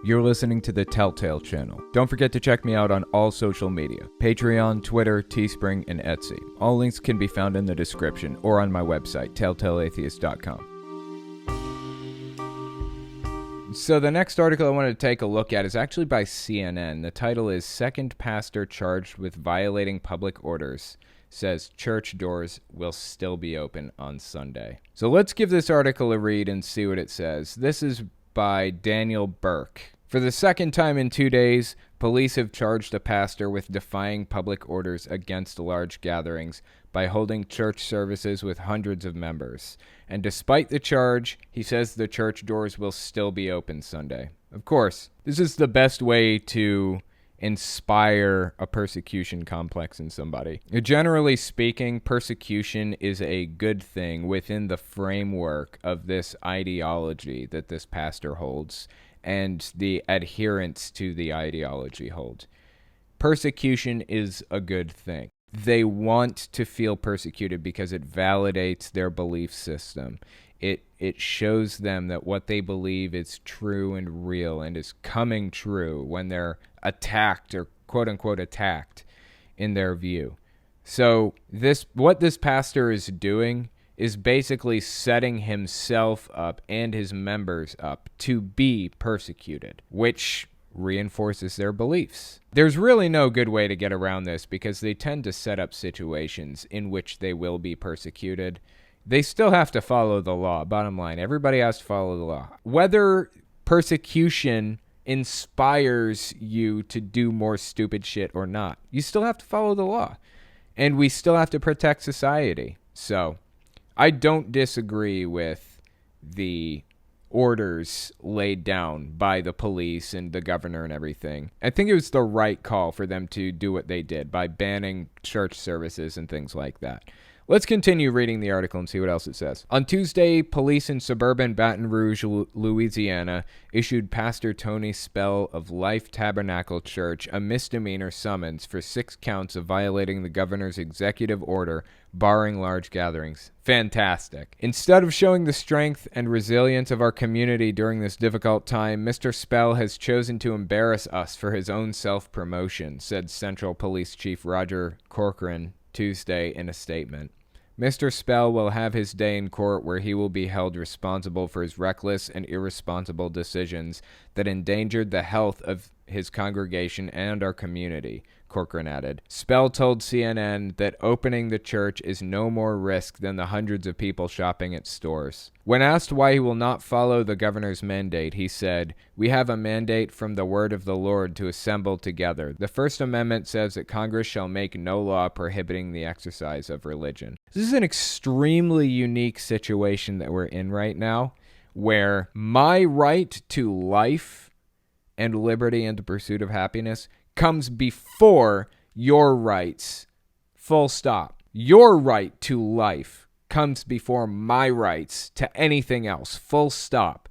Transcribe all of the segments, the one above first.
You're listening to the Telltale Channel. Don't forget to check me out on all social media: Patreon, Twitter, Teespring, and Etsy. All links can be found in the description or on my website, telltaleatheist.com. So the next article I wanted to take a look at is actually by CNN. The title is "Second Pastor Charged with Violating Public Orders Says Church Doors Will Still Be Open on Sunday." So let's give this article a read and see what it says. This is by Daniel Burke. For the second time in 2 days, police have charged a pastor with defying public orders against large gatherings by holding church services with hundreds of members. And despite the charge, he says the church doors will still be open Sunday. Of course, this is the best way to inspire a persecution complex in somebody. Generally speaking, persecution is a good thing within the framework of this ideology that this pastor holds and the adherents to the ideology hold. Persecution is a good thing. They want to feel persecuted because it validates their belief system. It shows them that what they believe is true and real and is coming true when they're attacked or quote-unquote attacked in their view. So what this pastor is doing is basically setting himself up and his members up to be persecuted, which reinforces their beliefs. There's really no good way to get around this because they tend to set up situations in which they will be persecuted. They still have to follow the law. Bottom line, everybody has to follow the law. Whether persecution inspires you to do more stupid shit or not, you still have to follow the law. And we still have to protect society. So, I don't disagree with the orders laid down by the police and the governor and everything. I think it was the right call for them to do what they did by banning church services and things like that. Let's continue reading the article and see what else it says. On Tuesday, police in suburban Baton Rouge, Louisiana, issued Pastor Tony Spell of Life Tabernacle Church a misdemeanor summons for 6 counts of violating the governor's executive order barring large gatherings. Fantastic. Instead of showing the strength and resilience of our community during this difficult time, Mr. Spell has chosen to embarrass us for his own self-promotion, said Central Police Chief Roger Corcoran Tuesday in a statement. Mr. Spell will have his day in court where he will be held responsible for his reckless and irresponsible decisions that endangered the health of his congregation and our community, Corcoran added. Spell told CNN that opening the church is no more risk than the hundreds of people shopping at stores. When asked why he will not follow the governor's mandate, he said, "We have a mandate from the word of the Lord to assemble together. The First Amendment says that Congress shall make no law prohibiting the exercise of religion." This is an extremely unique situation that we're in right now, where my right to life and liberty and the pursuit of happiness comes before your rights. Full stop. Your right to life comes before my rights to anything else. Full stop.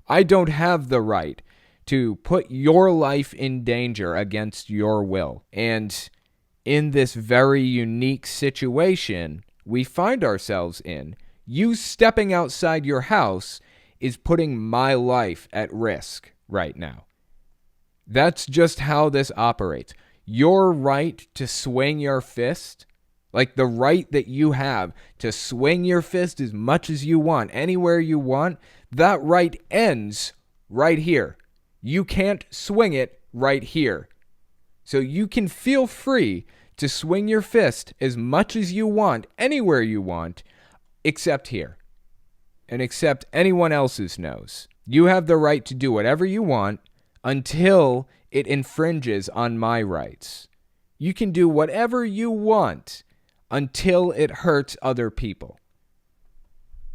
I don't have the right to put your life in danger against your will. And in this very unique situation we find ourselves in, you stepping outside your house is putting my life at risk right now. That's just how this operates. Your right to swing your fist, like the right that you have to swing your fist as much as you want, anywhere you want, that right ends right here. You can't swing it right here. So you can feel free to swing your fist as much as you want, anywhere you want, except here. And except anyone else's nose. You have the right to do whatever you want until it infringes on my rights. You can do whatever you want until it hurts other people.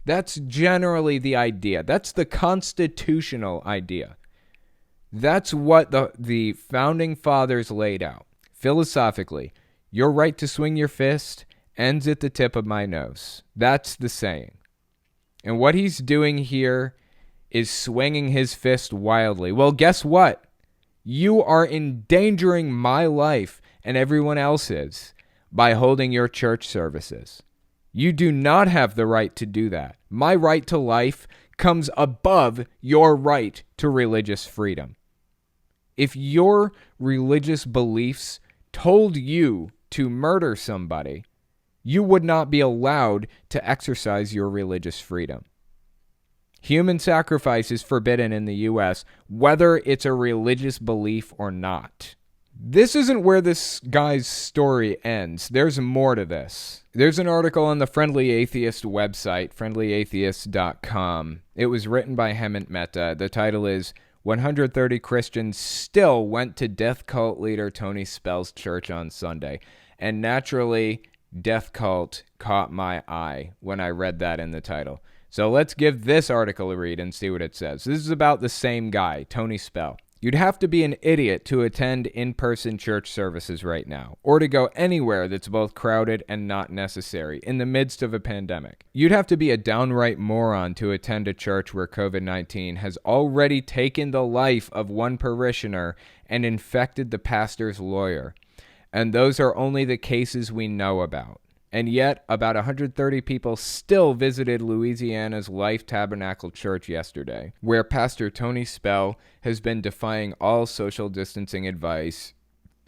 That's generally the idea. That's the constitutional idea. That's what the founding fathers laid out. Philosophically, your right to swing your fist ends at the tip of my nose. That's the saying. And what he's doing here is swinging his fist wildly. Well, guess what? You are endangering my life and everyone else's by holding your church services. You do not have the right to do that. My right to life comes above your right to religious freedom. If your religious beliefs told you to murder somebody, you would not be allowed to exercise your religious freedom. Human sacrifice is forbidden in the U.S., whether it's a religious belief or not. This isn't where this guy's story ends. There's more to this. There's an article on the Friendly Atheist website, friendlyatheist.com. It was written by Hemant Mehta. The title is 130 Christians Still Went to Death Cult Leader Tony Spell's Church on Sunday. And naturally, Death Cult caught my eye when I read that in the title. So let's give this article a read and see what it says. This is about the same guy, Tony Spell. You'd have to be an idiot to attend in-person church services right now, or to go anywhere that's both crowded and not necessary in the midst of a pandemic. You'd have to be a downright moron to attend a church where COVID-19 has already taken the life of one parishioner and infected the pastor's lawyer. And those are only the cases we know about. And yet, about 130 people still visited Louisiana's Life Tabernacle Church yesterday, where Pastor Tony Spell has been defying all social distancing advice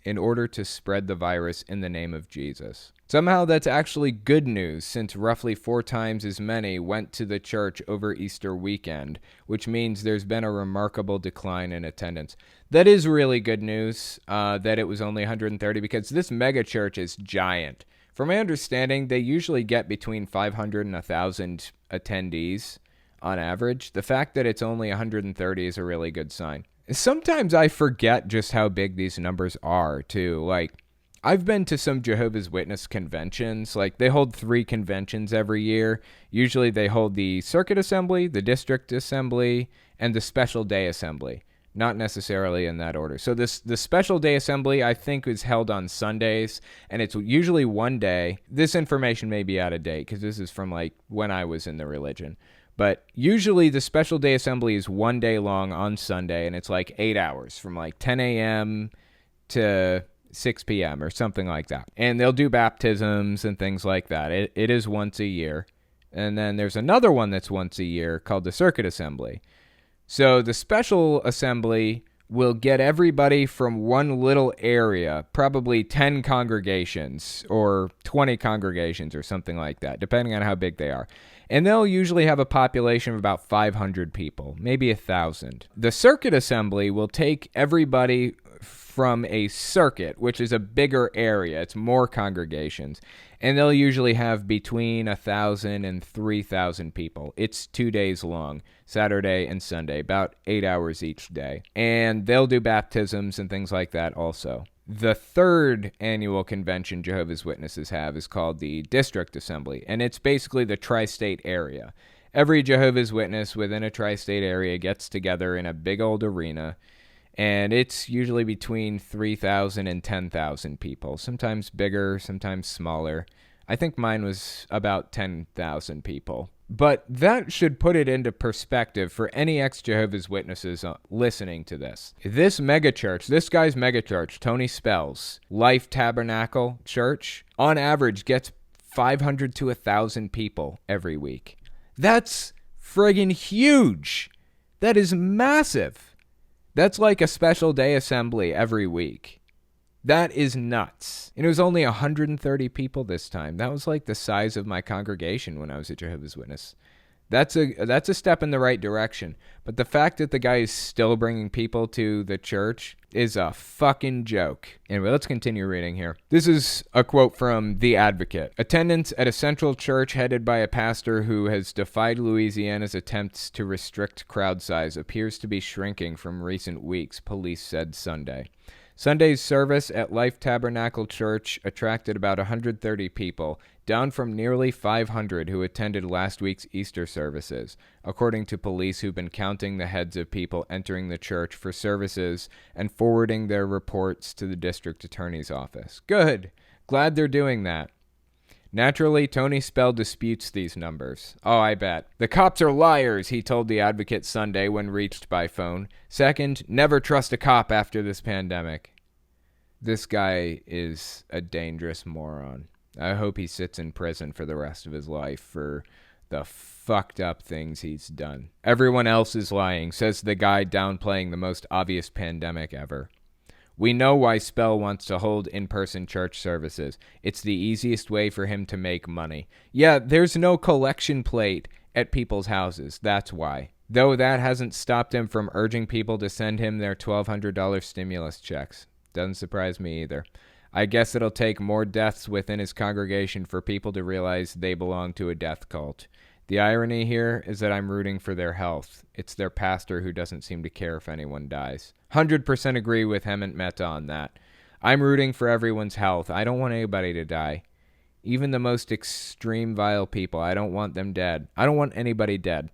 in order to spread the virus in the name of Jesus. Somehow that's actually good news, since roughly 4 times as many went to the church over Easter weekend, which means there's been a remarkable decline in attendance. That is really good news, that it was only 130, because this mega church is giant. From my understanding, they usually get between 500 and 1,000 attendees on average. The fact that it's only 130 is a really good sign. Sometimes I forget just how big these numbers are, too. Like, I've been to some Jehovah's Witness conventions. Like, they hold 3 conventions every year. Usually they hold the Circuit Assembly, the District Assembly, and the Special Day Assembly. Not necessarily in that order. So the Special Day Assembly, I think, is held on Sundays, and it's usually one day. This information may be out of date, because this is from, like, when I was in the religion. But usually the Special Day Assembly is one day long on Sunday, and it's like 8 hours, from like 10 a.m. to 6 p.m. or something like that. And they'll do baptisms and things like that. It is once a year. And then there's another one that's once a year called the Circuit Assembly. So the Special Assembly will get everybody from one little area, probably 10 congregations or 20 congregations or something like that, depending on how big they are. And they'll usually have a population of about 500 people, maybe 1,000. The Circuit Assembly will take everybody from a circuit, which is a bigger area. It's more congregations. And they'll usually have between 1,000 and 3,000 people. It's 2 days long, Saturday and Sunday, about 8 hours each day. And they'll do baptisms and things like that also. The third annual convention Jehovah's Witnesses have is called the District Assembly, and it's basically the tri-state area. Every Jehovah's Witness within a tri-state area gets together in a big old arena, and it's usually between 3,000 and 10,000 people, sometimes bigger, sometimes smaller. I think mine was about 10,000 people. But that should put it into perspective for any ex-Jehovah's Witnesses listening to this. This megachurch, this guy's megachurch, Tony Spell's Life Tabernacle Church, on average gets 500 to 1,000 people every week. That's friggin' huge. That is massive. That's like a Special Day Assembly every week. That is nuts. And it was only 130 people this time. That was like the size of my congregation when I was a Jehovah's Witness. That's a step in the right direction. But the fact that the guy is still bringing people to the church is a fucking joke. Anyway, let's continue reading here. This is a quote from The Advocate. Attendance at a central church headed by a pastor who has defied Louisiana's attempts to restrict crowd size appears to be shrinking from recent weeks, police said Sunday. Sunday's service at Life Tabernacle Church attracted about 130 people, down from nearly 500 who attended last week's Easter services, according to police who've been counting the heads of people entering the church for services and forwarding their reports to the district attorney's office. Good. Glad they're doing that. Naturally, Tony Spell disputes these numbers. Oh, I bet. The cops are liars, he told The Advocate Sunday when reached by phone. Second, never trust a cop after this pandemic. This guy is a dangerous moron. I hope he sits in prison for the rest of his life for the fucked up things he's done. Everyone else is lying, says the guy downplaying the most obvious pandemic ever. We know why Spell wants to hold in-person church services. It's the easiest way for him to make money. Yeah, there's no collection plate at people's houses. That's why. Though that hasn't stopped him from urging people to send him their $1,200 stimulus checks. Doesn't surprise me either. I guess it'll take more deaths within his congregation for people to realize they belong to a death cult. The irony here is that I'm rooting for their health. It's their pastor who doesn't seem to care if anyone dies. 100% agree with Hemant Mehta on that. I'm rooting for everyone's health. I don't want anybody to die. Even the most extreme vile people, I don't want them dead. I don't want anybody dead.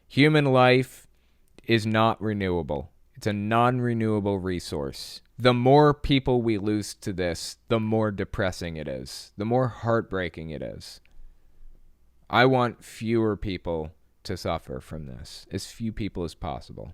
Human life is not renewable. It's a non-renewable resource. The more people we lose to this, the more depressing it is. The more heartbreaking it is. I want fewer people to suffer from this. As few people as possible.